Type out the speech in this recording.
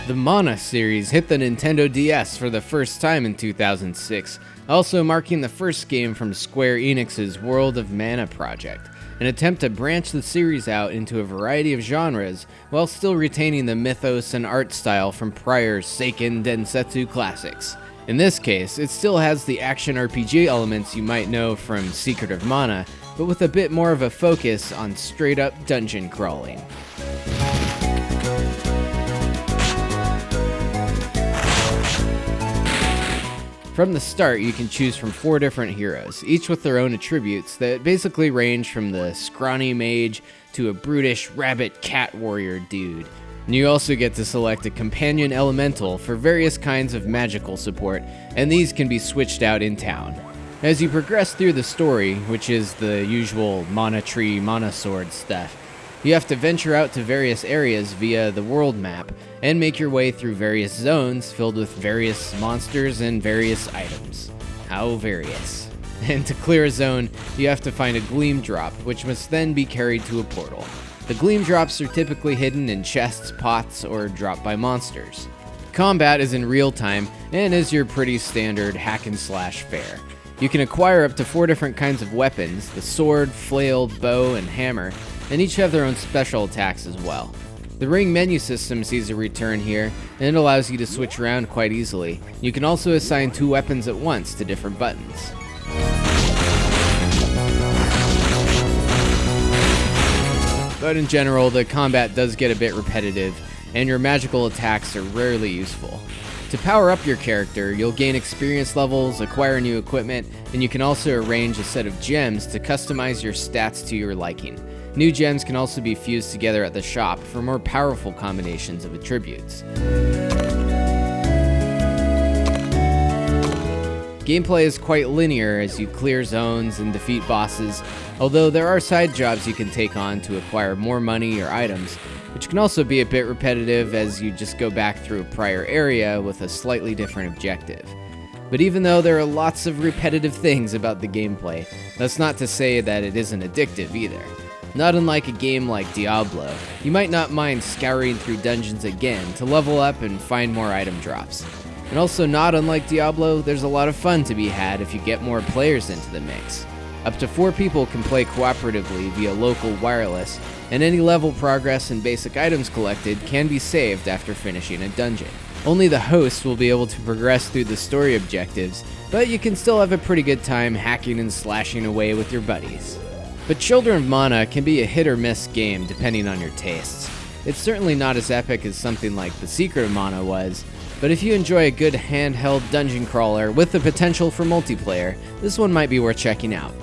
The Mana series hit the Nintendo DS for the first time in 2006, also marking the first game from Square-Enix's World of Mana project, an attempt to branch the series out into a variety of genres while still retaining the mythos and art style from prior Seiken Densetsu classics. In this case, it still has the action RPG elements you might know from Secret of Mana, but with a bit more of a focus on straight-up dungeon crawling. From the start, you can choose from 4 different heroes, each with their own attributes that basically range from the scrawny mage to a brutish rabbit cat warrior dude. And you also get to select a companion elemental for various kinds of magical support, and these can be switched out in town. As you progress through the story, which is the usual mana tree, mana sword stuff, you have to venture out to various areas via the world map and make your way through various zones filled with various monsters and various items. How various. And to clear a zone, you have to find a gleam drop, which must then be carried to a portal. The gleam drops are typically hidden in chests, pots, or dropped by monsters. Combat is in real time and is your pretty standard hack and slash fare. You can acquire up to 4 different kinds of weapons, the sword, flail, bow, and hammer, and each have their own special attacks as well. The ring menu system sees a return here, and it allows you to switch around quite easily. You can also assign 2 weapons at once to different buttons. But in general, the combat does get a bit repetitive, and your magical attacks are rarely useful. To power up your character, you'll gain experience levels, acquire new equipment, and you can also arrange a set of gems to customize your stats to your liking. New gems can also be fused together at the shop for more powerful combinations of attributes. Gameplay is quite linear as you clear zones and defeat bosses, although there are side jobs you can take on to acquire more money or items, which can also be a bit repetitive as you just go back through a prior area with a slightly different objective. But even though there are lots of repetitive things about the gameplay, that's not to say that it isn't addictive either. Not unlike a game like Diablo, you might not mind scouring through dungeons again to level up and find more item drops. And also not unlike Diablo, there's a lot of fun to be had if you get more players into the mix. Up to 4 people can play cooperatively via local wireless, and any level progress and basic items collected can be saved after finishing a dungeon. Only the host will be able to progress through the story objectives, but you can still have a pretty good time hacking and slashing away with your buddies. But Children of Mana can be a hit or miss game depending on your tastes. It's certainly not as epic as something like The Secret of Mana was, but if you enjoy a good handheld dungeon crawler with the potential for multiplayer, this one might be worth checking out.